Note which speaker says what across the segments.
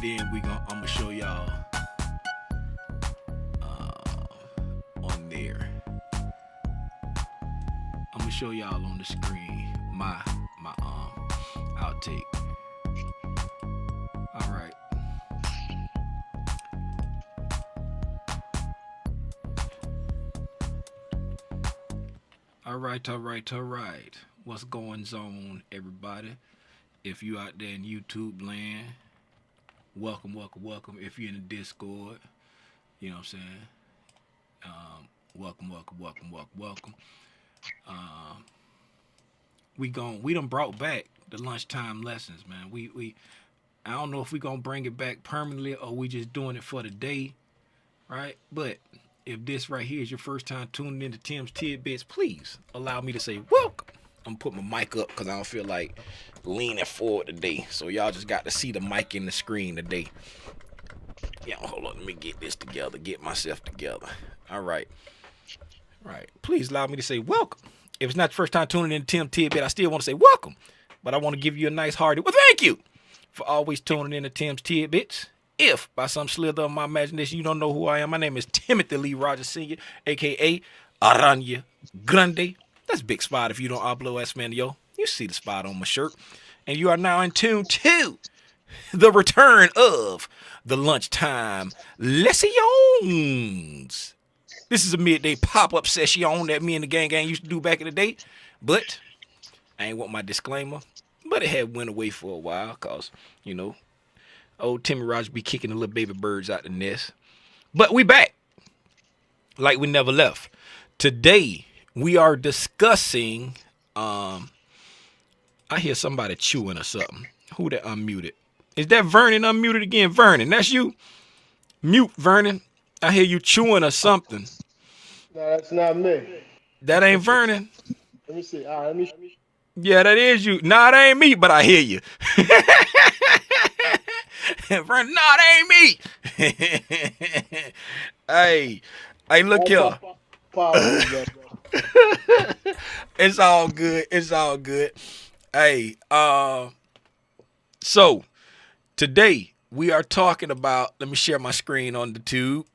Speaker 1: and then I'm gonna show y'all on there. I'm gonna show y'all on the screen my outtake. All right. All right. What's going on, everybody? If you out there in YouTube land, welcome. If you're in the Discord, you know what I'm saying? Welcome. We done brought back the lunchtime lessons, man. I don't know if we gonna bring it back permanently or we just doing it for the day, right? But if this right here is your first time tuning into Tim's Tidbits, please allow me to say welcome. I'm gonna put my mic up because I don't feel like leaning forward today. So y'all just got to see the mic in the screen today. Yeah, hold on, let me get this together, get myself together. All right. Please allow me to say welcome. If it's not the first time tuning in to Tim Tidbit, I still want to say welcome. But I want to give you a nice hearty, well, thank you for always tuning in to Tim's Tidbits. If by some slither of my imagination you don't know who I am, my name is Timothy Lee Rogers Sr., a.k.a. Aranya Grande. That's Big Spot if you don't hablo español. You see the spot on my shirt. And you are now in tune to the return of the Lunchtime Lessons. This is a midday pop-up session that me and the gang used to do back in the day. But I ain't want my disclaimer. But it had went away for a while because, you know, old Timmy Rogers be kicking the little baby birds out the nest. But we back like we never left. Today, we are discussing, I hear somebody chewing or something. Who that unmuted? Is that Vernon unmuted again? Vernon, that's you? Mute, Vernon. I hear you chewing or something.
Speaker 2: No, that's not me.
Speaker 1: That ain't Vernon.
Speaker 2: Let me see. All right, let me.
Speaker 1: Yeah, that is you. Nah, that ain't me, but I hear you. Vernon, nah, that ain't me. Hey, look here. It's all good. Hey, so today we are talking about, let me share my screen on the tube.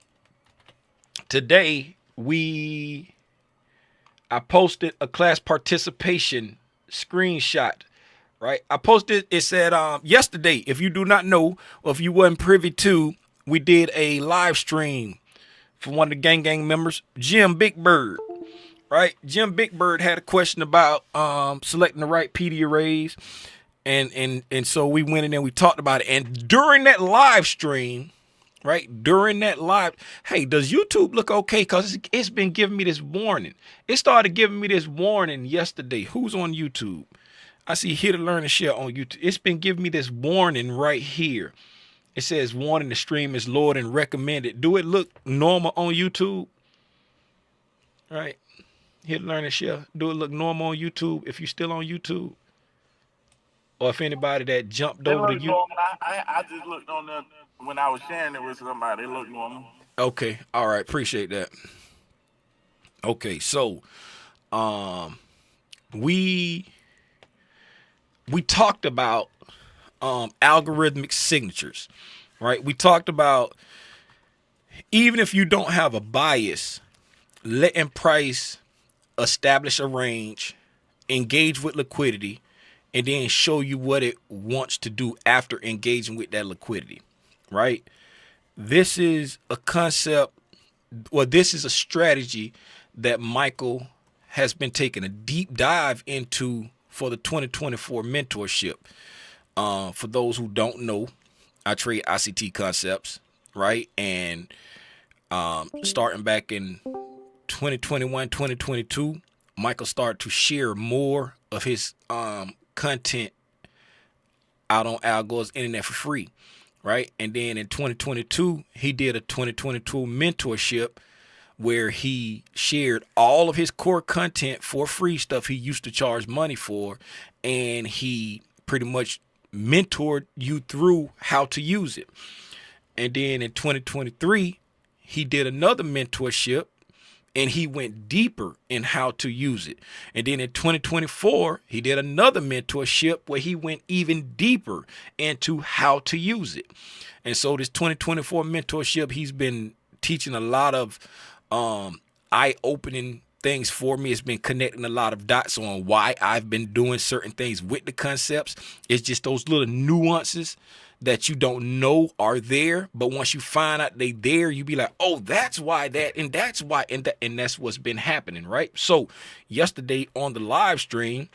Speaker 1: Today I posted a class participation screenshot, right? I posted, it said yesterday, if you do not know, or if you weren't privy to, we did a live stream for one of the gang members, Jim Big Bird, right? Jim Big Bird had a question about selecting the right PD arrays, and so we went in there, we talked about it, and during that live stream, right? Hey, does YouTube look okay? Because it's been giving me this warning. It started giving me this warning yesterday. Who's on YouTube? I see Here to Learn and Share on YouTube. It's been giving me this warning right here. It says, warning, the stream is lowered and recommended. Do it look normal on YouTube? Right? Here to Learn and Share. Do it look normal on YouTube if you're still on YouTube? Or if anybody that jumped over to you.
Speaker 3: I just looked on the, when I was sharing it with somebody, it looked normal.
Speaker 1: Okay. All right. Appreciate that. Okay. So, we talked about algorithmic signatures, right? We talked about, even if you don't have a bias, letting price establish a range, engage with liquidity, and then show you what it wants to do after engaging with that liquidity, right? This is a concept, or this is a strategy that Michael has been taking a deep dive into for the 2024 mentorship. For those who don't know, I trade ICT concepts, right? And starting back in 2021, 2022, Michael started to share more of his content out on Algo's internet for free, right? And then in 2022, he did a 2022 mentorship where he shared all of his core content for free, stuff he used to charge money for, and he pretty much mentored you through how to use it. And then in 2023, he did another mentorship, and he went deeper in how to use it. And then in 2024, he did another mentorship where he went even deeper into how to use it. And so this 2024 mentorship, he's been teaching a lot of eye-opening things for me. It's been connecting a lot of dots on why I've been doing certain things with the concepts. It's just those little nuances that you don't know are there, but once you find out they there, you be like, oh, that's why that, and that's why, and that's what's been happening, right? So yesterday on the live stream,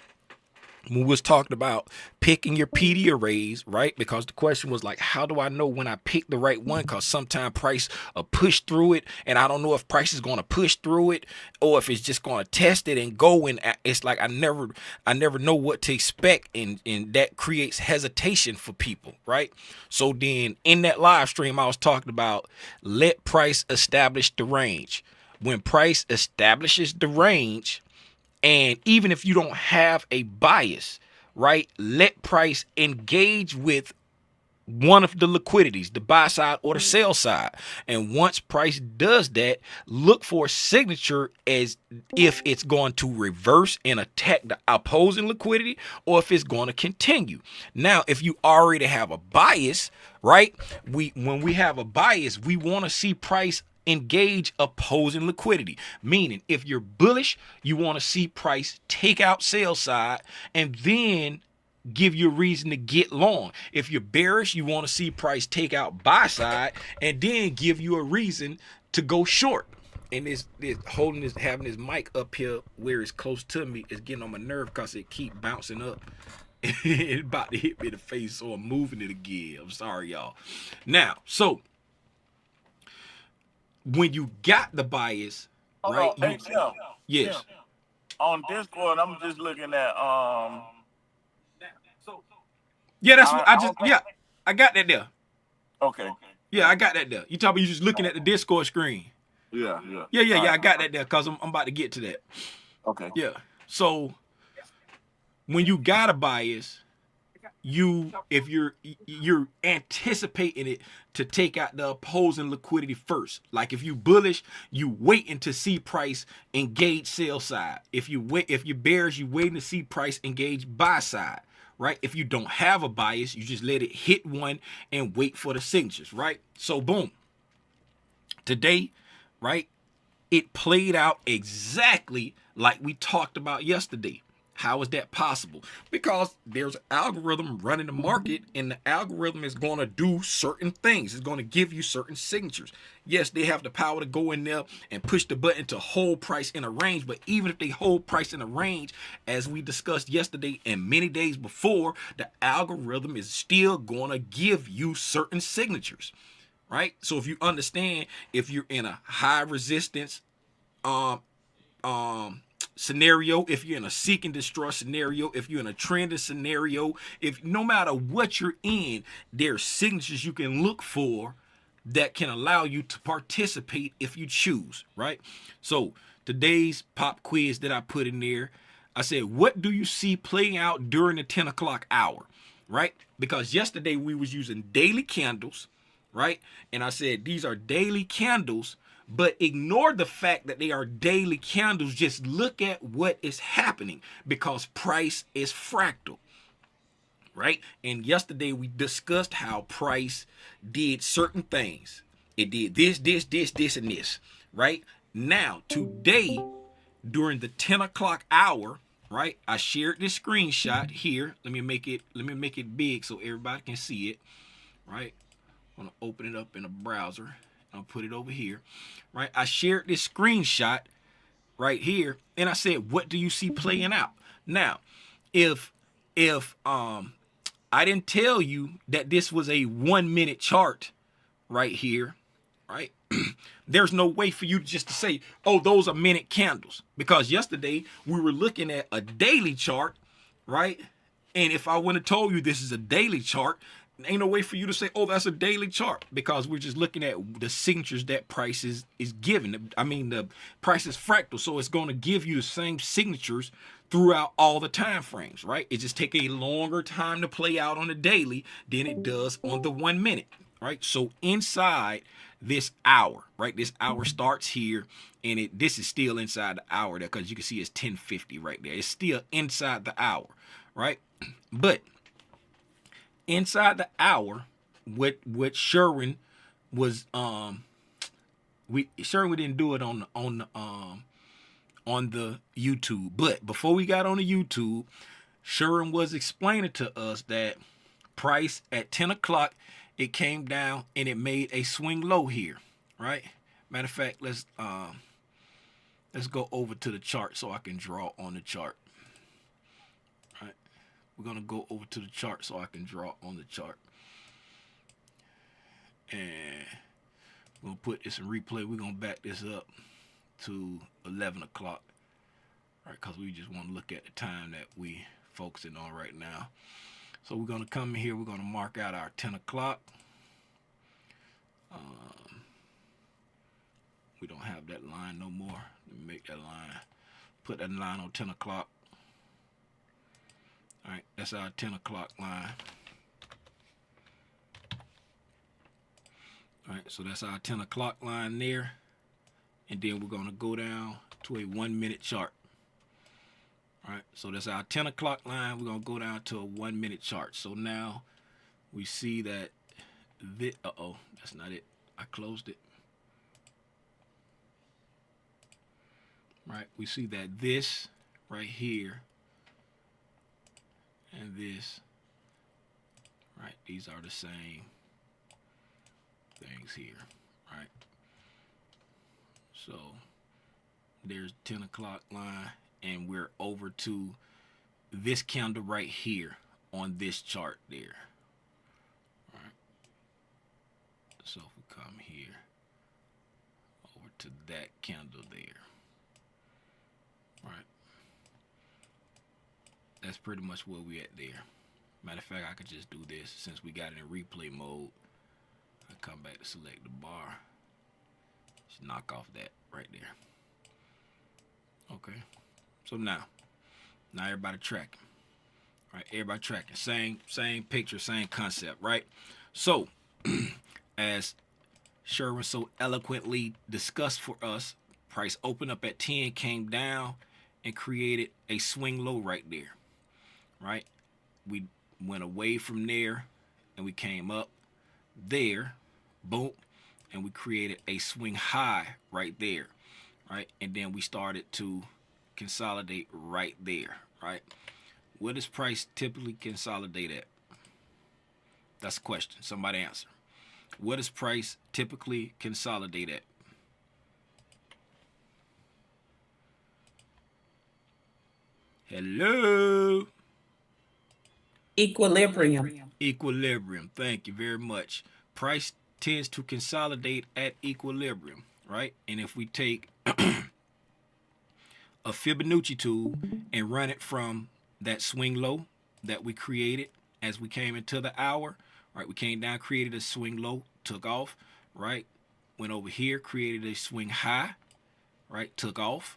Speaker 1: we was talking about picking your PD arrays, right? Because the question was like, how do I know when I pick the right one? Because sometimes price will push through it, and I don't know if price is going to push through it or if it's just going to test it and go. And it's like I never know what to expect, and that creates hesitation for people, right? So then in that live stream, I was talking about let price establish the range. When price establishes the range, and even if you don't have a bias, right, let price engage with one of the liquidities, the buy side or the sell side. And once price does that, look for a signature as if it's going to reverse and attack the opposing liquidity or if it's going to continue. Now, if you already have a bias, right, when we have a bias, we want to see price engage opposing liquidity. Meaning, if you're bullish, you want to see price take out sell side and then give you a reason to get long. If you're bearish, you want to see price take out buy side and then give you a reason to go short. And this having this mic up here where it's close to me is getting on my nerve because it keep bouncing up. It's about to hit me in the face, so I'm moving it again. I'm sorry, y'all. Now, so when you got the bias, right?
Speaker 3: Hey, Tim.
Speaker 1: Yes.
Speaker 3: Tim, on Discord, I'm just looking at
Speaker 1: Yeah, that's what I got that there.
Speaker 3: Okay.
Speaker 1: Yeah, I got that there. You talking about you just looking at the Discord screen?
Speaker 3: Yeah.
Speaker 1: Yeah. I got that there because I'm about to get to that.
Speaker 3: Okay.
Speaker 1: Yeah. So when you got a bias, if you're anticipating it to take out the opposing liquidity first. Like if you bullish, you waiting to see price engage sell side. If you're bearish, you waiting to see price engage buy side. Right? If you don't have a bias, you just let it hit one and wait for the signatures, right? So boom. Today, right? It played out exactly like we talked about yesterday. How is that possible? Because there's an algorithm running the market, and the algorithm is going to do certain things. It's going to give you certain signatures. Yes, they have the power to go in there and push the button to hold price in a range, but even if they hold price in a range, as we discussed yesterday and many days before, the algorithm is still going to give you certain signatures, right? So if you understand, if you're in a high resistance scenario, if you're in a seek and destroy scenario, if you're in a trending scenario, if no matter what you're in, there's signatures you can look for that can allow you to participate if you choose, right? So today's pop quiz that I put in there, I said, what do you see playing out during the 10 o'clock hour, right? Because yesterday we was using daily candles, right? And I said, these are daily candles, but ignore the fact that they are daily candles. Just look at what is happening because price is fractal, right? And yesterday we discussed how price did certain things. It did this, and this, right? Now, today, during the 10 o'clock hour, right? I shared this screenshot here. Let me make it big so everybody can see it, right? I'm gonna open it up in a browser. I'll put it over here, right? I shared this screenshot right here, and I said, what do you see playing out? Now, if I didn't tell you that this was a 1 minute chart right here, right? There's no way for you just to say, oh, those are minute candles, because yesterday we were looking at a daily chart, right? And if I wouldn't have told you this is a daily chart, ain't no way for you to say, oh, that's a daily chart, because we're just looking at the signatures that price is given. I mean, the price is fractal, so it's going to give you the same signatures throughout all the time frames, right? It just take a longer time to play out on the daily than it does on the 1 minute. right? So inside this hour, right? This hour starts here, and this is still inside the hour there, because you can see it's 10:50 right there. It's still inside the hour, right? But inside the hour, what Sherwin was Sherwin didn't do it on the YouTube, but before we got on the YouTube, Sherwin was explaining to us that price at 10 o'clock, it came down and it made a swing low here, right? Matter of fact, let's go over to the chart so I can draw on the chart. All right, we're gonna go over to the chart so I can draw on the chart, and we're gonna put this in replay. We're gonna back this up to 11 o'clock, right? Because we just want to look at the time that we focusing on right now. So we're gonna come in here. We're gonna mark out our 10 o'clock. We don't have that line no more. Let me make that line. Put that line on 10 o'clock. All right, that's our 10 o'clock line. All right, so that's our 10 o'clock line there. And then we're gonna go down to a 1 minute chart. All right, so that's our 10 o'clock line. We're gonna go down to a 1 minute chart. So now we see that this, that's not it. I closed it. Right, we see that this right here and this, right, these are the same things here, right? So there's 10 o'clock line, and we're over to this candle right here on this chart there. All right, so if we come here over to that candle there, right, that's pretty much where we at there. Matter of fact, I could just do this since we got it in replay mode. I come back to select the bar, just knock off that right there. Okay, so now everybody tracking, right? Everybody tracking, same picture, same concept, right? So as Sherwin so eloquently discussed for us, price opened up at 10, came down and created a swing low right there, right? We went away from there and we came up there, boom, and we created a swing high right there, right? And then we started to consolidate right there, right? What does price typically consolidate at? That's a question. Somebody answer. What does price typically consolidate at? Hello?
Speaker 4: Equilibrium.
Speaker 1: Equilibrium. Thank you very much. Price tends to consolidate at equilibrium, right? And if we take a Fibonacci tool and run it from that swing low that we created as we came into the hour, right? We came down, created a swing low, took off, right? Went over here, created a swing high, right? Took off,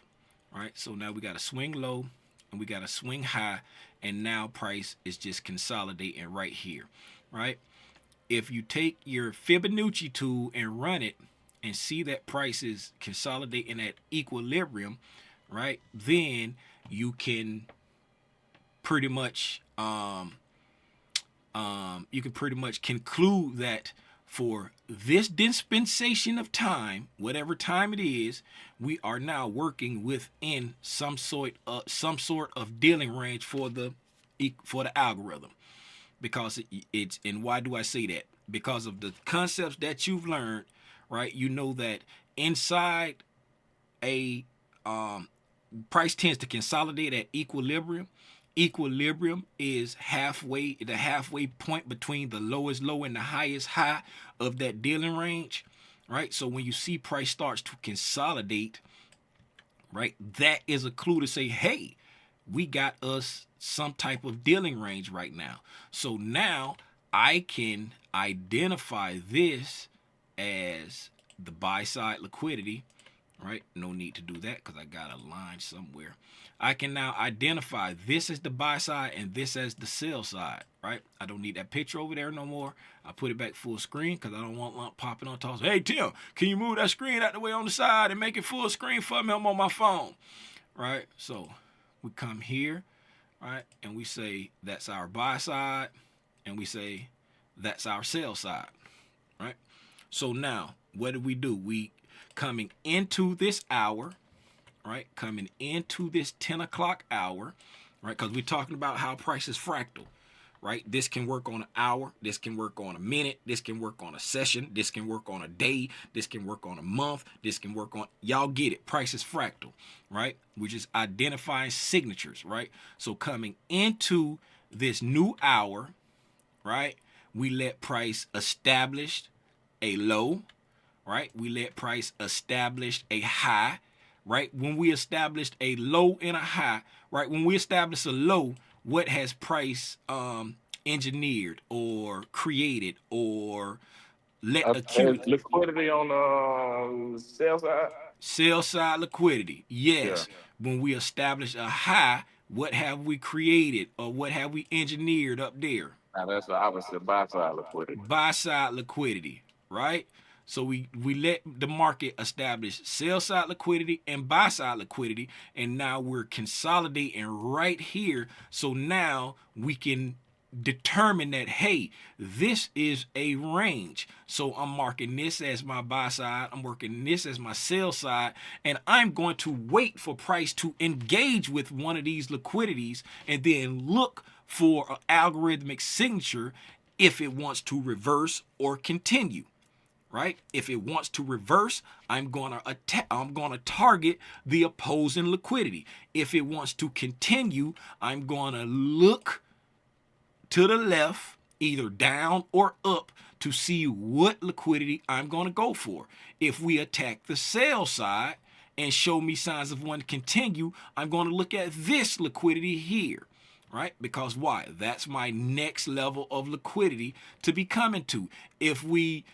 Speaker 1: right? So now we got a swing low and we got a swing high, and now price is just consolidating right here, right? If you take your Fibonacci tool and run it and see that price is consolidating at equilibrium, right, then you can pretty much conclude that for this dispensation of time, whatever time it is, we are now working within some sort of dealing range for the algorithm, because it's and why do I say that? Because of the concepts that you've learned, right? You know that inside a price tends to consolidate at equilibrium. Equilibrium is the halfway point between the lowest low and the highest high of that dealing range, right? So when you see price starts to consolidate, right, that is a clue to say, hey, we got us some type of dealing range right now. So now I can identify this as the buy side liquidity, right? No need to do that because I got a line somewhere. I can now identify this as the buy side and this as the sell side, right? I don't need that picture over there no more. I put it back full screen because I don't want lump popping on top. Hey, Tim, can you move that screen out the way on the side and make it full screen for me? I'm on my phone, right? So we come here, right? And we say that's our buy side and we say that's our sell side, right? So now what do? We coming into this hour, right? Coming into this 10 o'clock hour, right? Because we're talking about how price is fractal, right? This can work on an hour. This can work on a minute. This can work on a session. This can work on a day. This can work on a month. This can work on, y'all get it. Price is fractal, right? We're just identifying signatures, right? So coming into this new hour, right? We let price establish a low, right? We let price establish a high, right? When we established a low and a high, right? When we establish a low, what has price engineered or created or let accumulate?
Speaker 3: Liquidity on the sales side.
Speaker 1: Sell side liquidity.
Speaker 3: Yeah.
Speaker 1: Yes. When we establish a high, what have we created or what have we engineered up there?
Speaker 3: Now that's the opposite buy side liquidity.
Speaker 1: Buy side liquidity, right? So we let the market establish sell side liquidity and buy side liquidity, and now we're consolidating right here. So now we can determine that, hey, this is a range. So I'm marking this as my buy side, I'm working this as my sell side, and I'm going to wait for price to engage with one of these liquidities and then look for an algorithmic signature if it wants to reverse or continue. Right? If it wants to reverse, I'm going to target the opposing liquidity. If it wants to continue, I'm going to look to the left, either down or up, to see what liquidity I'm going to go for. If we attack the sell side and show me signs of wanting to continue, I'm going to look at this liquidity here. Right? Because why? That's my next level of liquidity to be coming to. If we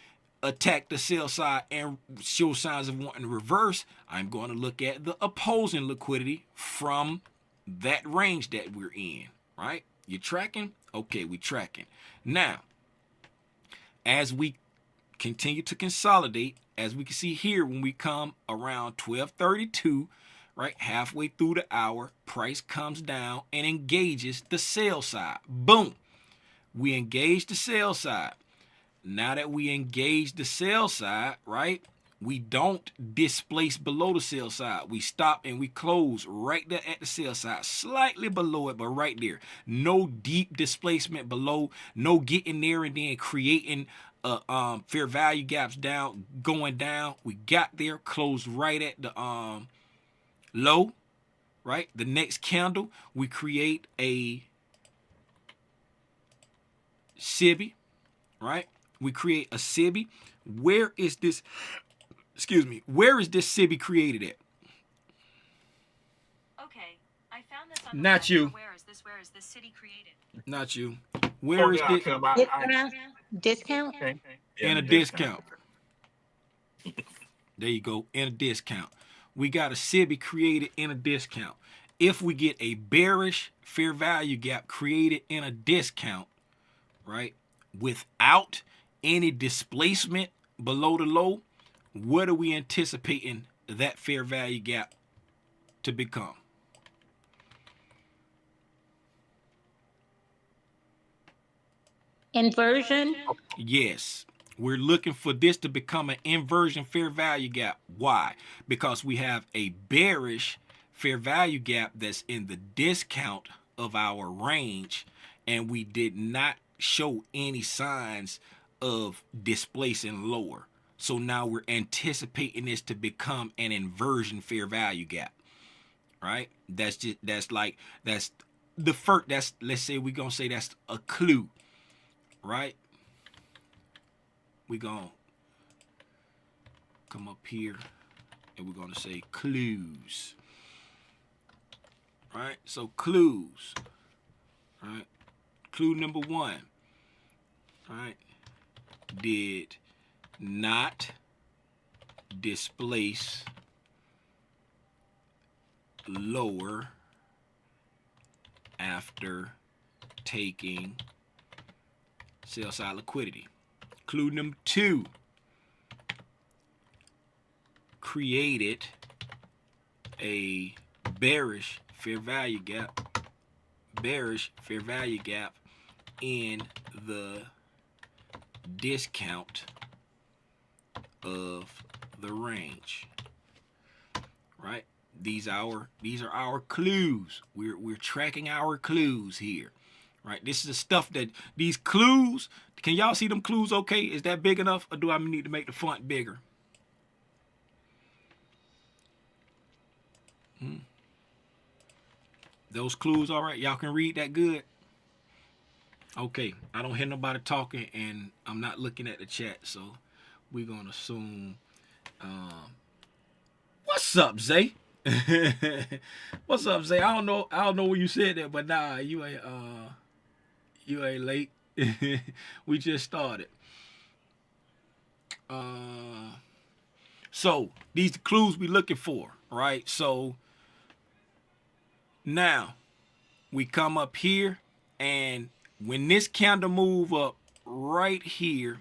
Speaker 1: attack the sell side and show signs of wanting to reverse, I'm going to look at the opposing liquidity from that range that we're in, right? You tracking? Okay, we tracking. Now, as we continue to consolidate, as we can see here, when we come around 12:32, right, halfway through the hour, price comes down and engages the sell side. Boom. We engage the sell side. Now that we engage the sell side, right, we don't displace below the sell side. We stop and we close right there at the sell side, slightly below it, but right there. No deep displacement below, no getting there and then creating fair value gaps down, going down. We got there, closed right at the low, right? The next candle, we create a SIBI, right? We create a SIBI. Where is this, where is this SIBI created at?
Speaker 4: Okay, I found this on the
Speaker 1: Not
Speaker 4: web.
Speaker 1: you.
Speaker 4: Where is this city created?
Speaker 1: Not you. Where is this?
Speaker 5: Discount?
Speaker 3: Okay.
Speaker 1: In a discount. There you go, in a discount. We got a SIBI created in a discount. If we get a bearish fair value gap created in a discount, right, without any displacement below the low, what are we anticipating that fair value gap to become?
Speaker 5: Inversion?
Speaker 1: Yes. We're looking for this to become an inversion fair value gap. Why? Because we have a bearish fair value gap that's in the discount of our range, and we did not show any signs of displacing lower. So now we're anticipating this to become an inversion fair value gap. Right? That's the first, let's say we're gonna say that's a clue. Right? We're gonna come up here and we're gonna say clues. Right? So clues. Right? Clue number one. Right? Did not displace lower after taking sell side liquidity. Clue number 2, created a bearish fair value gap in the discount of the range. Right? These are our clues. We're tracking our clues here. Right? This is the stuff that these clues, can y'all see them clues okay? Is that big enough, or do I need to make the font bigger? Those clues all right? Y'all can read that good? Okay, I don't hear nobody talking and I'm not looking at the chat, so we're gonna assume what's up, Zay? What's up, Zay? I don't know when you said that, but nah, you ain't late. We just started. So these the clues we looking for, right? So now we come up here, and when this candle move up right here,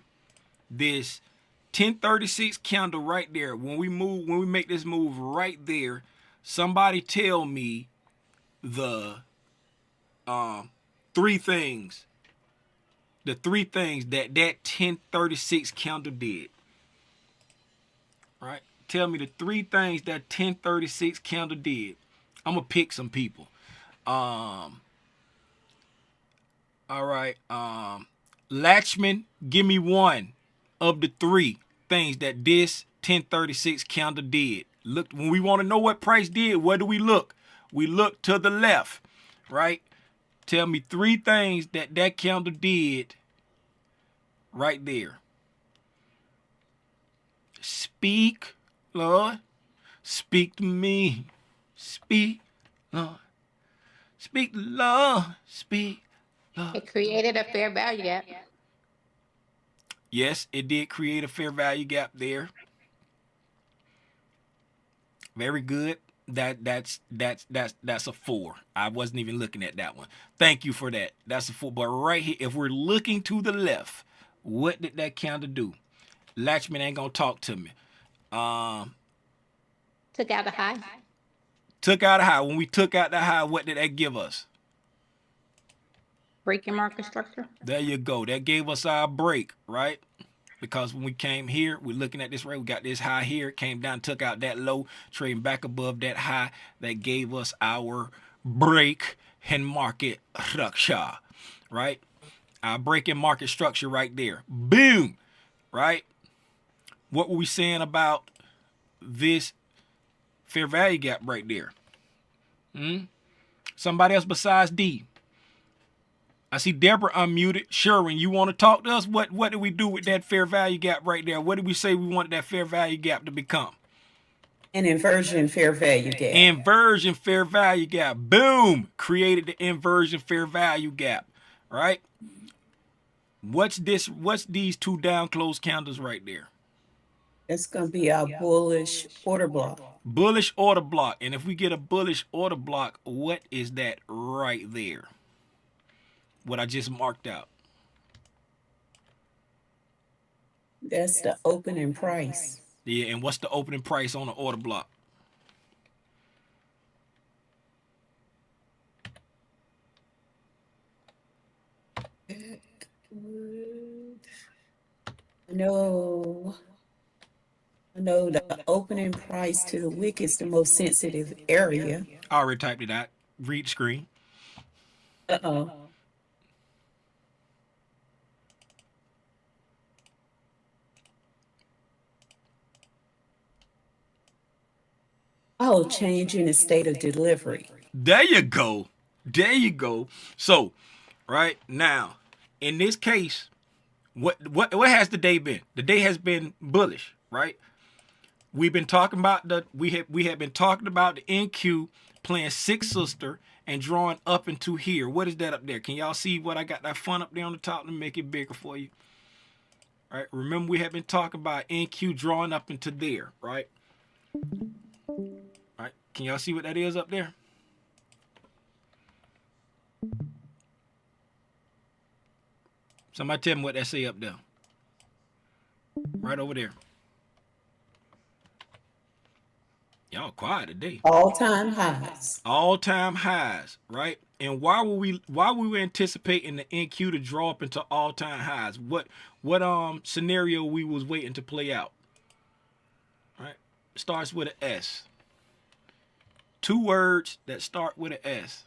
Speaker 1: this 1036 candle right there, when we make this move right there, somebody tell me the three things that 1036 candle did. Right? Tell me the 3 things that 1036 candle did. I'm gonna pick some people. All right. Latchman, give me 1 of the 3 things that this 1036 candle did. Look, when we want to know what price did, where do we look? We look to the left, right? Tell me 3 things that candle did right there. Speak, Lord. Speak to me. Speak, Lord. Speak, Lord. Speak, Lord.
Speaker 5: It created a fair value gap.
Speaker 1: Yes, it did create a fair value gap there. Very good. That's a 4. I wasn't even looking at that one. Thank you for that. That's a 4. But right here, if we're looking to the left, what did that candle do? Latchman ain't gonna talk to me.
Speaker 5: Took out a high.
Speaker 1: Took out a high. When we took out the high, what did that give us?
Speaker 5: Breaking market structure.
Speaker 1: There you go. That gave us our break, right? Because when we came here, we're looking at this rate. We got this high here. Came down, took out that low, trading back above that high. That gave us our break in market structure, right? Our break in market structure right there. Boom, right? What were we saying about this fair value gap right there? Somebody else besides D. I see Deborah unmuted. Sherwin, you want to talk to us? What did we do with that fair value gap right there? What did we say we wanted that fair value gap to become?
Speaker 6: An inversion fair value gap.
Speaker 1: Inversion fair value gap. Boom! Created the inversion fair value gap. Right? What's this? What's these 2 down close candles right there?
Speaker 6: That's going to be our bullish order block.
Speaker 1: Bullish order block. And if we get a bullish order block, what is that right there? What I just marked out.
Speaker 6: That's the opening price.
Speaker 1: Yeah, and what's the opening price on the order block?
Speaker 6: I know the opening price to the wick is the most sensitive area.
Speaker 1: I already typed it out. Read the screen.
Speaker 6: Uh-oh. Oh, change in the state of delivery.
Speaker 1: There you go. There you go. So, right now, in this case, what has the day been? The day has been bullish, right? We've been talking about we have been talking about the NQ playing 6 sister and drawing up into here. What is that up there? Can y'all see what I got that fun up there on the top? Let me make it bigger for you. All right. Remember, we have been talking about NQ drawing up into there, right? All right. Can y'all see what that is up there? Somebody tell me what that say up there. Right over there. Y'all quiet today.
Speaker 6: All-time highs.
Speaker 1: All-time highs, right? And why were we anticipating the NQ to draw up into all-time highs? What scenario we was waiting to play out? Right? Starts with an S. 2 words that start with an S.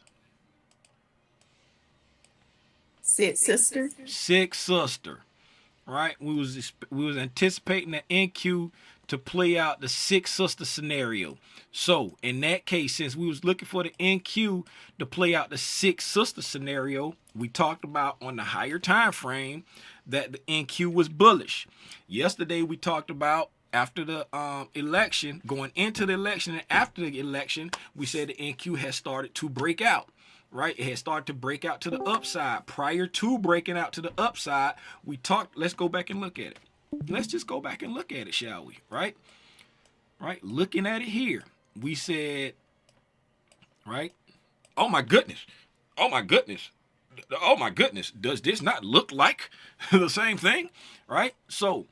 Speaker 6: Six sister.
Speaker 1: Six sister. Right? We was anticipating the NQ to play out the six sister scenario. So in that case, since we was looking for the NQ to play out the six sister scenario, we talked about on the higher time frame that the NQ was bullish. Yesterday we talked about after the election, going into the election and after the election, we said the NQ has started to break out. Right, it had started to break out to the upside. Prior to breaking out to the upside, we talked. Let's go back and look at it. Let's just go back and look at it, shall we? Right, looking at it here, we said, right, oh my goodness, oh my goodness, oh my goodness, does this not look like the same thing? Right, so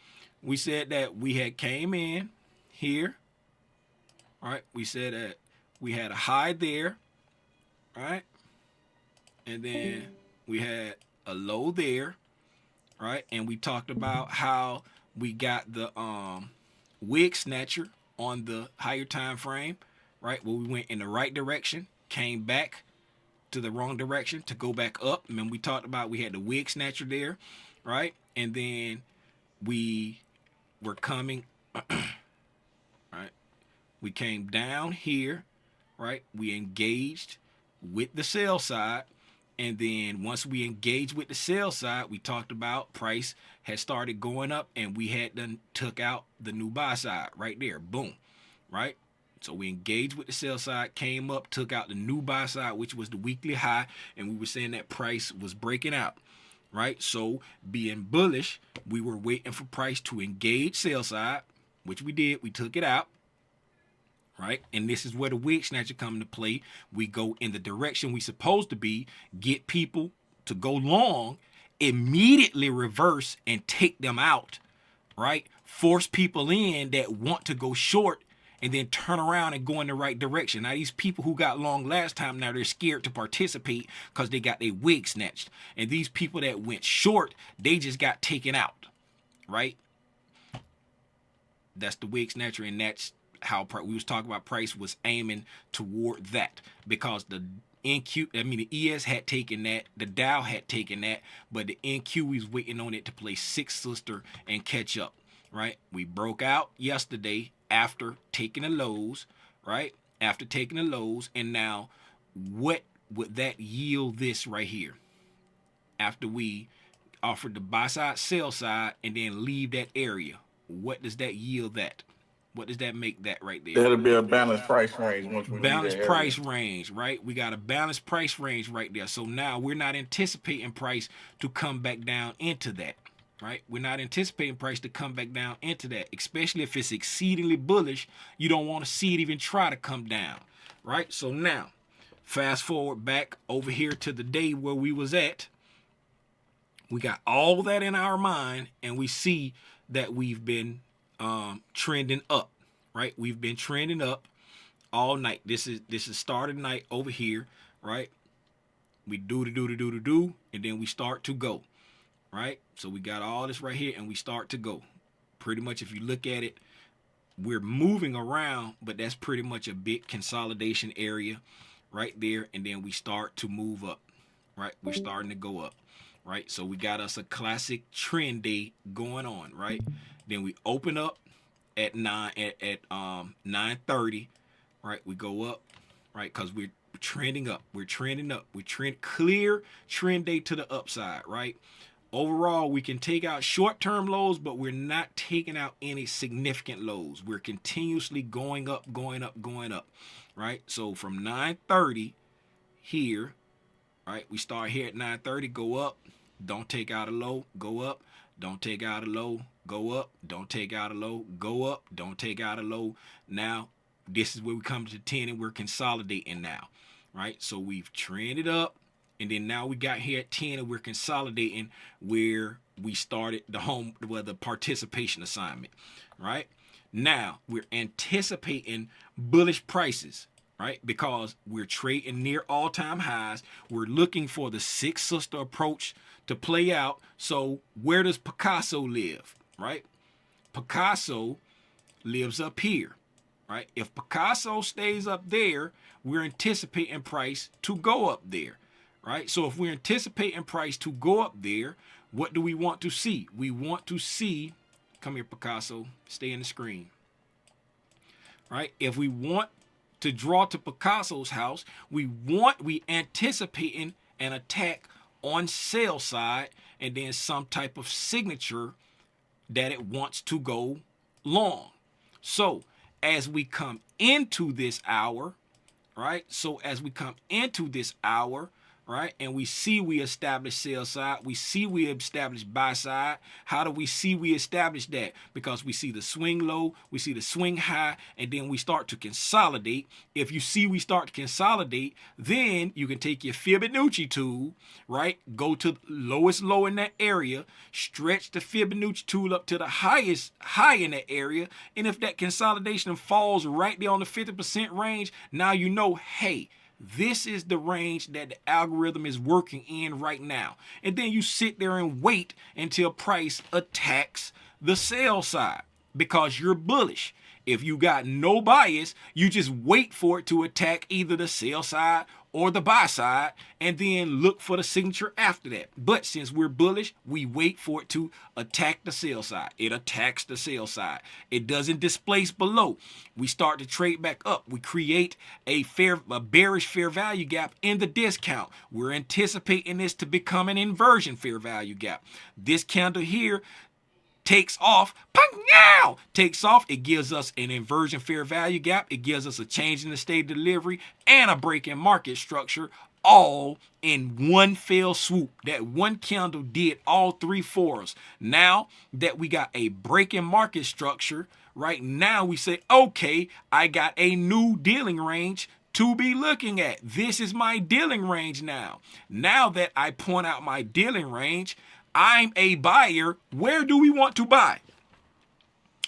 Speaker 1: we said that we had came in here. Right, we said that we had a high there. Right. And then we had a low there, right? And we talked about how we got the wig snatcher on the higher time frame, right? Where we went in the right direction, came back to the wrong direction to go back up. And then we talked about we had the wig snatcher there, right? And then we were coming, right? We came down here, right? We engaged with the sell side. And then once we engaged with the sell side, we talked about price had started going up and we had done took out the new buy side right there. Boom. Right? So we engaged with the sell side, came up, took out the new buy side, which was the weekly high. And we were saying that price was breaking out. Right? So being bullish, we were waiting for price to engage sell side, which we did. We took it out. Right, and this is where the wig snatcher come into play. We go in the direction we supposed to be, get people to go long, immediately reverse and take them out. Right, force people in that want to go short, and then turn around and go in the right direction. Now these people who got long last time, now they're scared to participate because they got their wig snatched. And these people that went short, they just got taken out. Right, that's the wig snatcher, and that's how we was talking about price was aiming toward that, because the NQ, I mean the ES had taken that, the Dow had taken that, but the NQ was waiting on it to play six sister and catch up. Right, we broke out yesterday after taking the lows, right, after taking the lows, and now what would that yield this right here after we offered the buy side, sell side, and then leave that area? What does that yield that? What does that make that right there?
Speaker 3: That'll be a balanced price range once we
Speaker 1: balanced price range, right? We got a balanced price range right there. So now we're not anticipating price to come back down into that, right? We're not anticipating price to come back down into that, especially if it's exceedingly bullish. You don't want to see it even try to come down, right? So now, fast forward back over here to the day where we was at. We got all that in our mind, and we see that we've been trending up, right? We've been trending up all night. This is started night over here, right? We do, and then we start to go, right? So we got all this right here, and we start to go. Pretty much, if you look at it, we're moving around, but that's pretty much a big consolidation area right there, and then we start to move up, right? We're starting to go up. Right, so we got us a classic trend day going on, right? Then we open up at 9:30, right? We go up, right? Because we're trending up. We're trending up. We clear trend day to the upside, right? Overall, we can take out short-term lows, but we're not taking out any significant lows. We're continuously going up, right? So from 9:30 here, right? We start here at 9:30, go up, don't take out a low, go up, don't take out a low, go up, don't take out a low, go up, don't take out a low. Now This is where we come to 10 and we're consolidating now, right? So we've trended up, and then now we got here at 10 and we're consolidating where we started the participation assignment, right? Now we're anticipating bullish prices, right? Because we're trading near all-time highs. We're looking for the six sister approach to play out. So where does Picasso live, right? Picasso lives up here, right? If Picasso stays up there, we're anticipating price to go up there, right? So if we're anticipating price to go up there, what do we want to see? We want to see, come here, Picasso, stay in the screen, right? If we want to draw to Picasso's house, we anticipating an attack on sell side and then some type of signature that it wants to go long. So as we come into this hour, right? So as we come into this hour, right, and we see we establish sell side, we see we establish buy side. How do we see we establish that? Because we see the swing low, we see the swing high, and then we start to consolidate. If you see we start to consolidate, then you can take your Fibonacci tool, right, go to lowest low in that area, stretch the Fibonacci tool up to the highest high in that area, and if that consolidation falls right there on the 50% range, now you know, hey, this is the range that the algorithm is working in right now. And then you sit there and wait until price attacks the sell side because you're bullish. If you got no bias, you just wait for it to attack either the sell side or the buy side and then look for the signature after that. But since we're bullish, we wait for it to attack the sell side. It attacks the sell side. It doesn't displace below. We start to trade back up. We create a bearish fair value gap in the discount. We're anticipating this to become an inversion fair value gap. This candle here takes off, takes off. It gives us an inversion fair value gap. It gives us a change in the state of delivery and a break in market structure, all in one fell swoop. That one candle did all three for us. Now that we got a break in market structure, right now we say, okay, I got a new dealing range to be looking at. This is my dealing range now. Now that I point out my dealing range, I'm a buyer. Where do we want to buy?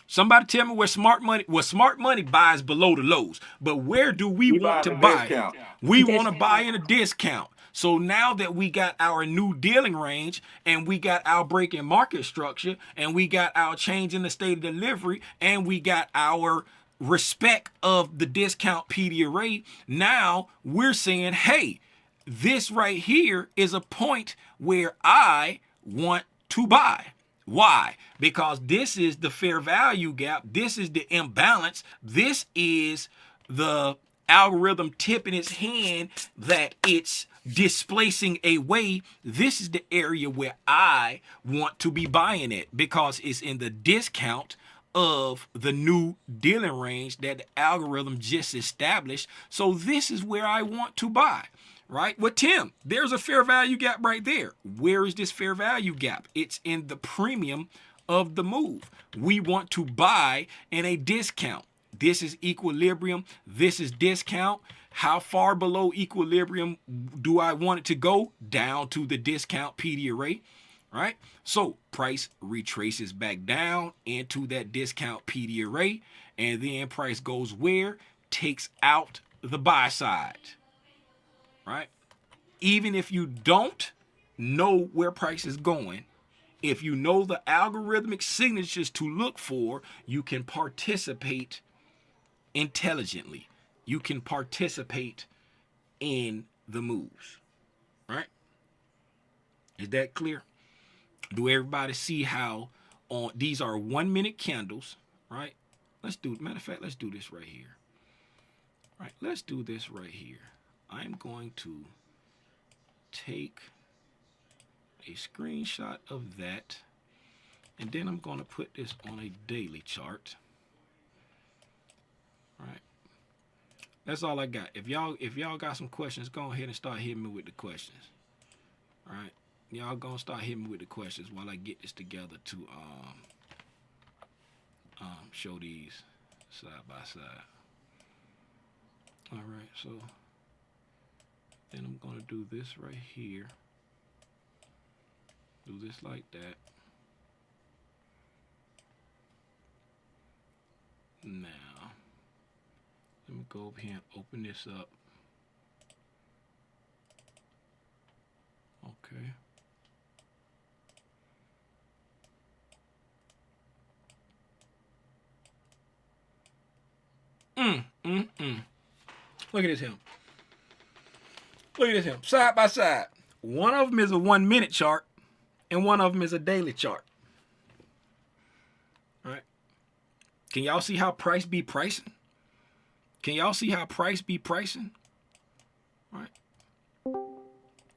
Speaker 1: Somebody tell me where smart money buys below the lows. But where do we want to buy?
Speaker 3: Discount.
Speaker 1: We want to buy in a discount. So now that we got our new dealing range and we got our break in market structure and we got our change in the state of delivery and we got our respect of the discount PD array, now we're saying, hey, this right here is a point where I want to buy. Why? Because this is the fair value gap. This is the imbalance. This is the algorithm tipping its hand that it's displacing away. This is the area where I want to be buying it because it's in the discount of the new dealing range that the algorithm just established. So this is where I want to buy. Right? Well, Tim, there's a fair value gap right there. Where is this fair value gap? It's in the premium of the move. We want to buy in a discount. This is equilibrium. This is discount. How far below equilibrium do I want it to go? Down to the discount PD array. Right? So price retraces back down into that discount PD array. And then price goes where? Takes out the buy side. Right? Even if you don't know where price is going, if you know the algorithmic signatures to look for, you can participate intelligently. You can participate in the moves. Right? Is that clear? Do everybody see how on these are 1 minute candles, right? Matter of fact, let's do this right here. Right, let's do this right here. I'm going to take a screenshot of that, and then I'm going to put this on a daily chart. All right, that's all I got. If y'all got some questions, go ahead and start hitting me with the questions. All right, y'all gonna start hitting me with the questions while I get this together to show these side by side. All right, so then I'm gonna do this right here. Do this like that. Now, let me go over here and open this up. Okay. Look at this him. Look at this him. Side by side. One of them is a 1 minute chart and one of them is a daily chart. All right. Can y'all see how price be pricing? Can y'all see how price be pricing? All right.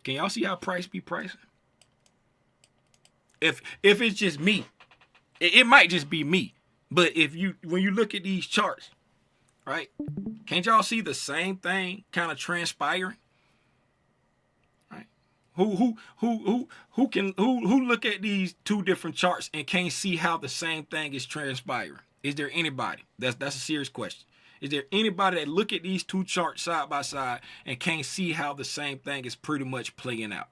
Speaker 1: Can y'all see how price be pricing? If it's just me, it might just be me. But when you look at these charts, right? Can't y'all see the same thing kind of transpiring? Right? Who look at these two different charts and can't see how the same thing is transpiring? Is there anybody? That's a serious question. Is there anybody that look at these two charts side by side and can't see how the same thing is pretty much playing out?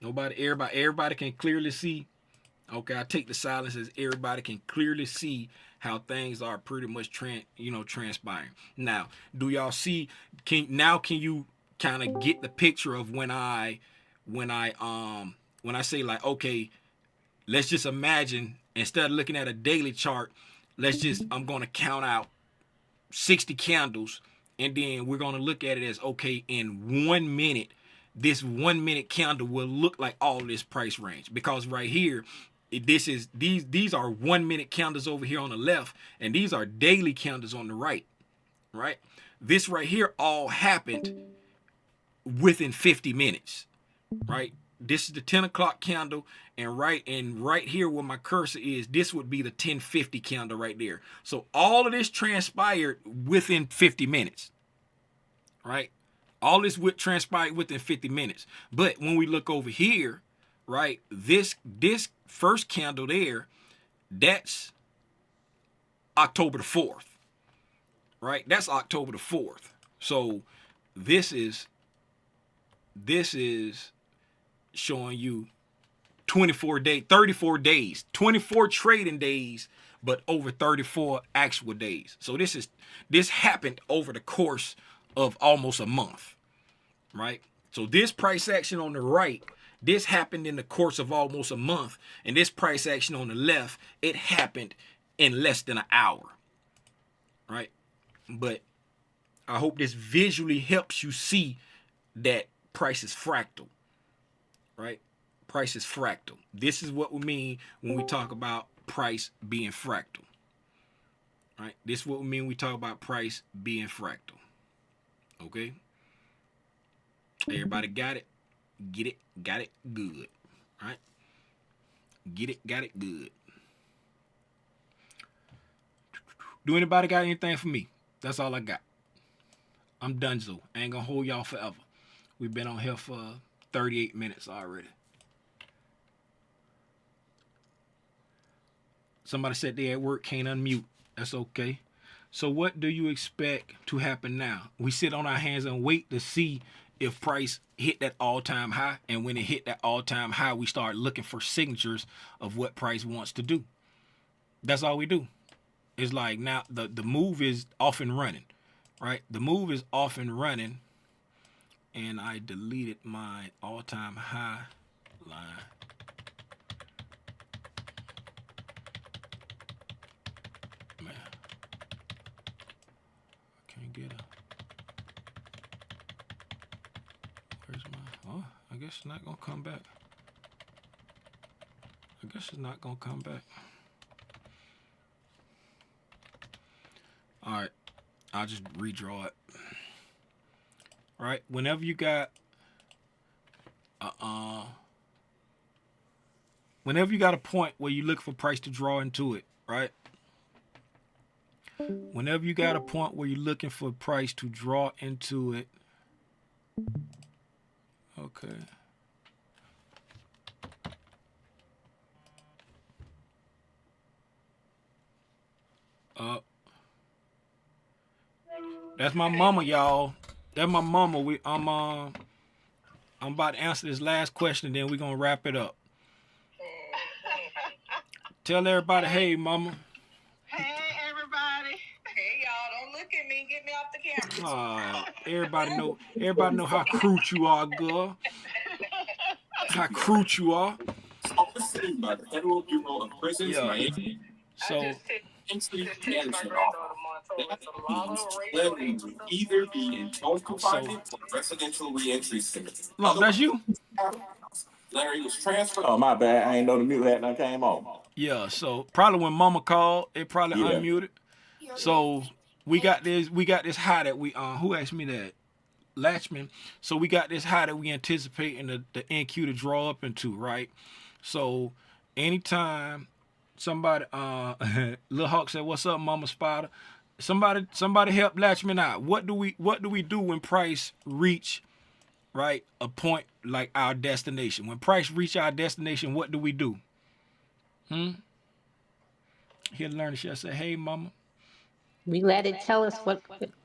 Speaker 1: Nobody, everybody can clearly see. Okay, I take the silence as everybody can clearly see how things are pretty much transpiring. Now, do y'all see? Can you kind of get the picture of when I say, like, okay, let's just imagine, instead of looking at a daily chart, I'm going to count out 60 candles, and then we're going to look at it as, okay, in 1 minute, this 1 minute candle will look like all this price range, because right here, these are 1 minute candles over here on the left, and these are daily candles on the right. This right here all happened within 50 minutes, right? This is the 10 o'clock candle, and right here where my cursor is, this would be the 10:50 candle right there. So all of this transpired within 50 minutes, right? All this would transpire within 50 minutes. But when we look over here, right, this first candle there, that's October the 4th, right? That's October the 4th. So this is showing you 34 days, 24 trading days, but over 34 actual days. So this happened over the course of almost a month, right? So this price action on the right, this happened in the course of almost a month, and this price action on the left, it happened in less than an hour, right? But I hope this visually helps you see that price is fractal, right? Price is fractal. This is what we mean when we talk about price being fractal, right? This is what we mean when we talk about price being fractal, okay? Everybody got it? Get it? Got it? Good, right? Get it? Got it? Good. Do anybody got anything for me? That's all I got. I'm donezo. I ain't gonna hold y'all forever. We've been on here for 38 minutes already. Somebody said they at work, can't unmute. That's okay. So what do you expect to happen now? We sit on our hands and wait to see if price hit that all-time high. And when it hit that all-time high, we start looking for signatures of what price wants to do. That's all we do. It's like now the move is off and running, right? The move is off and running. And I deleted my all-time high line. Man, I can't get it. Where's my? Oh, I guess it's not gonna come back. I guess it's not gonna come back. All right, I'll just redraw it. All right, whenever you got a point where you look for price to draw into it, right? Whenever you got a point where you're looking for price to draw into it, okay. Uh, that's my mama, y'all. That's my mama. I'm about to answer this last question, then we're gonna wrap it up. Tell everybody, hey, mama.
Speaker 7: Hey, everybody. Hey, y'all. Don't look at me. Get me off the camera.
Speaker 1: Everybody know how crude you are, girl. How crude you are.
Speaker 7: Overseen by the Federal Bureau of Prisons,
Speaker 1: Yeah.
Speaker 7: Miami.
Speaker 1: So
Speaker 7: Incident Management Office. That means children will either be in total confinement or residential reentry center.
Speaker 1: look, that's you.
Speaker 7: Larry was transferred. Oh, my bad. I ain't know the mute had done came on.
Speaker 1: Yeah. So probably when mama called, it probably
Speaker 7: Yeah.
Speaker 1: unmuted. So we got this high that we who asked me that? Latchman. So we got this high that we anticipating the NQ to draw up into, right? So anytime somebody Lil Hawk said, "What's up, Mama Spider?" Somebody help Latchman out. What do we do when price reach, right, a point like our destination? When price reach our destination, what do we do? Here to learn the shit. Say, hey, mama.
Speaker 5: We let it tell us what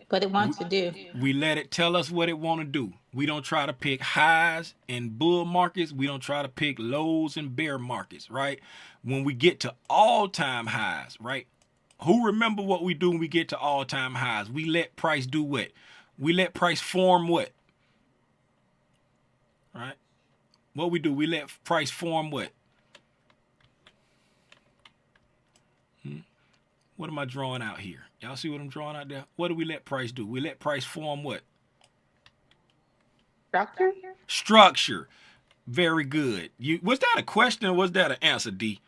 Speaker 5: it wants to do.
Speaker 1: We let it tell us what it want to do. We don't try to pick highs in bull markets. We don't try to pick lows in bear markets, right? When we get to all-time highs, right? Who remember what we do when we get to all-time highs? We let price do what? We let price form what? Right? What we do? We let price form what? What am I drawing out here? Y'all see what I'm drawing out there? What do we let price do? We let price form what?
Speaker 5: Structure?
Speaker 1: Structure. Very good. Was that a question or was that an answer, D?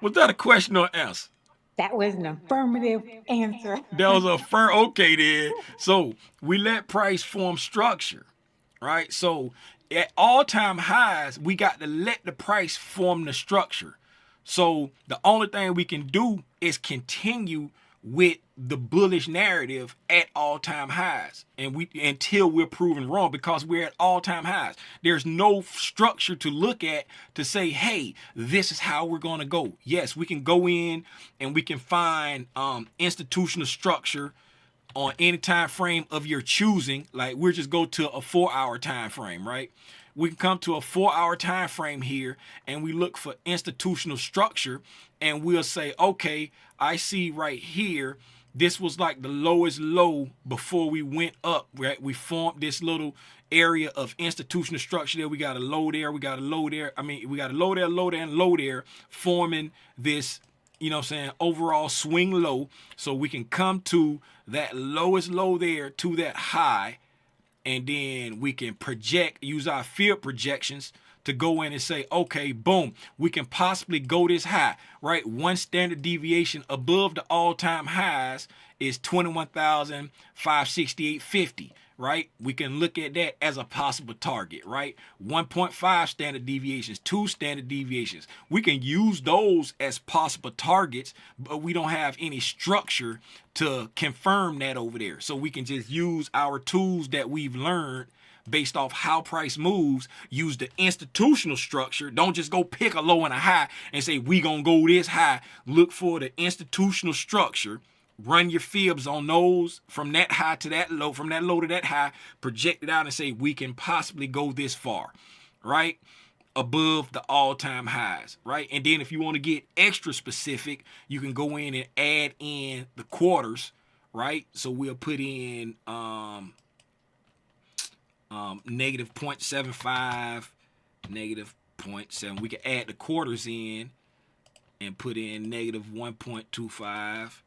Speaker 1: Was that a question or answer?
Speaker 5: That was an affirmative answer.
Speaker 1: That was a firm. Okay, then. So we let price form structure, right? So at all-time highs, we got to let the price form the structure. So the only thing we can do is continue with the bullish narrative at all-time highs, and until we're proven wrong, because we're at all-time highs. There's no structure to look at to say, hey, this is how we're going to go. Yes, we can go in and we can find institutional structure on any time frame of your choosing. Like, we'll just go to a 4-hour time frame, right? We can come to a 4-hour time frame here and we look for institutional structure, and we'll say, okay, I see right here, this was like the lowest low before we went up, right? We formed this little area of institutional structure there. We got a low there, we got a low there. We got a low there, low there, and low there, forming this, overall swing low. So we can come to that lowest low there to that high, and then we can use our field projections to go in and say, okay, boom, we can possibly go this high, right? One standard deviation above the all-time highs is 21,568.50, right? We can look at that as a possible target, right? 1.5 standard deviations, 2 standard deviations. We can use those as possible targets, but we don't have any structure to confirm that over there. So we can just use our tools that we've learned based off how price moves, use the institutional structure. Don't just go pick a low and a high and say, we gonna go this high. Look for the institutional structure. Run your fibs on those from that high to that low, from that low to that high, project it out and say, we can possibly go this far, right? Above the all-time highs, right? And then if you want to get extra specific, you can go in and add in the quarters, right? So we'll put in negative 0.75, negative 0.7. We can add the quarters in and put in negative 1.25,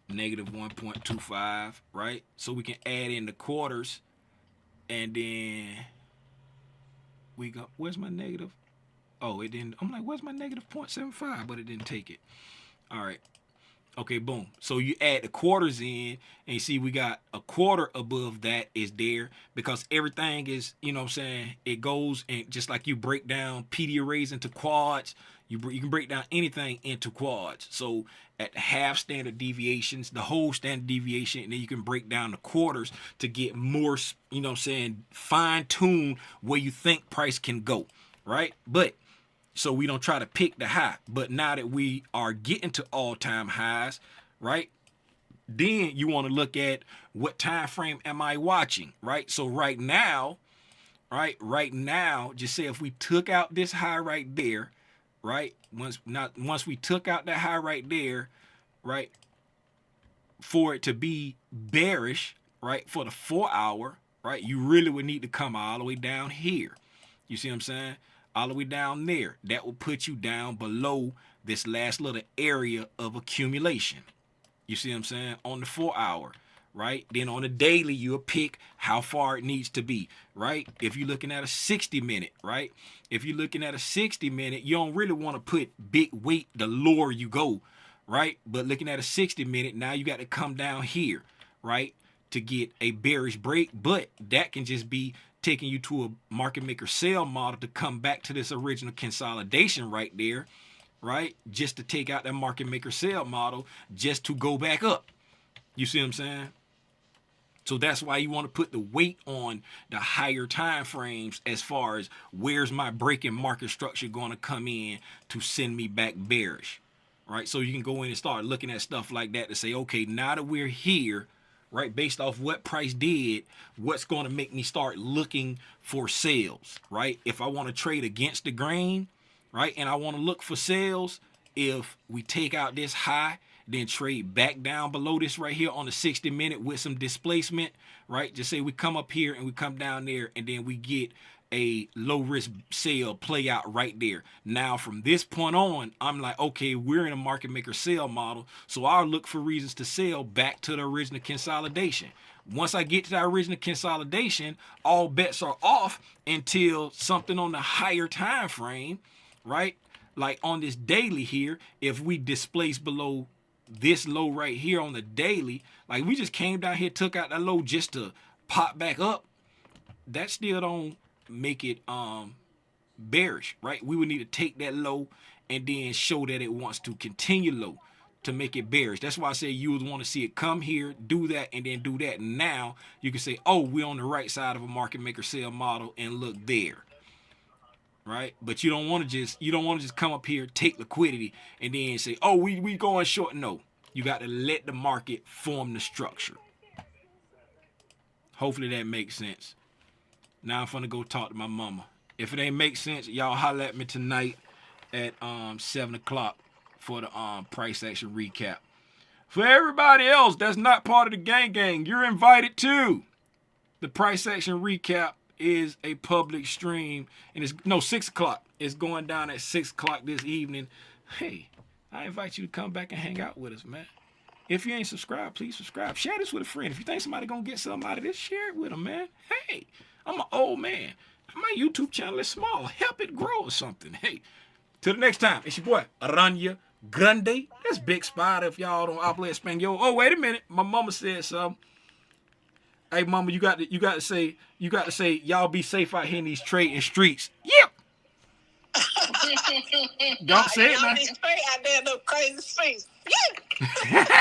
Speaker 1: negative 1.25, right? So we can add in the quarters, and then we go, where's my negative? Oh, it didn't. I'm like, where's my negative 0.75? But it didn't take it. All right. Okay, boom. So you add the quarters in, and you see we got a quarter above that is there, because everything is, it goes, and just like you break down PD arrays into quads, you can break down anything into quads. So at half standard deviations, the whole standard deviation, and then you can break down the quarters to get more, fine tune where you think price can go, right? But So we don't try to pick the high. But now that we are getting to all-time highs, right? Then you want to look at what time frame am I watching, right? So right now, just say if we took out this high right there, right? Once we took out that high right there, right? For it to be bearish, right? For the 4 hour, right? You really would need to come all the way down here. You see what I'm saying? All the way down there. That will put you down below this last little area of accumulation. You see what I'm saying? On the 4 hour, right? Then on the daily, you'll pick how far it needs to be, right? If you're looking at a 60-minute, right? If you're looking at a 60-minute, you don't really want to put big weight the lower you go, right? But looking at a 60-minute, now you got to come down here, right? To get a bearish break, but that can just be taking you to a market maker sell model to come back to this original consolidation right there, right? Just to take out that market maker sell model, just to go back up. You see what I'm saying? So that's why you want to put the weight on the higher time frames as far as where's my breaking market structure going to come in to send me back bearish, right? So you can go in and start looking at stuff like that to say, okay, now that we're here, right, based off what price did, what's going to make me start looking for sales, right? If I want to trade against the grain, right, and I want to look for sales, if we take out this high, then trade back down below this right here on the 60-minute with some displacement, right? Just say we come up here and we come down there, and then we get a low risk sale play out right there. Now from this point on, I'm like, okay, we're in a market maker sell model, so I'll look for reasons to sell back to the original consolidation. Once I get to that original consolidation, all bets are off until something on the higher time frame, right? Like on this daily here, if we displace below this low right here on the daily, like we just came down here, took out that low just to pop back up, that still don't make it bearish, right? We would need to take that low and then show that it wants to continue low to make it bearish. That's why I say you would want to see it come here, do that, and then do that. Now you can say, oh, we're on the right side of a market maker sell model and look there, right? But you don't want to just come up here, take liquidity, and then say, oh, we going short. No, you got to let the market form the structure. Hopefully that makes sense. Now I'm gonna go talk to my mama. If it ain't make sense, y'all holler at me tonight at 7 o'clock for the price action recap. For everybody else that's not part of the gang, you're invited too. The price action recap is a public stream, and it's 6 o'clock. It's going down at 6 o'clock this evening. Hey, I invite you to come back and hang out with us, man. If you ain't subscribed, please subscribe. Share this with a friend. If you think somebody gonna get something out of this, share it with them, man. Hey, I'm an old man. My YouTube channel is small. Help it grow or something. Hey, till the next time, it's your boy Aranya Grande. That's Big Spider if y'all don't habla español. Oh, wait a minute. My mama said something. Hey, mama, you got to say, y'all be safe out here in these trading streets. Yep. Don't say it now.
Speaker 8: Y'all be straight out there in those crazy streets. Yeah.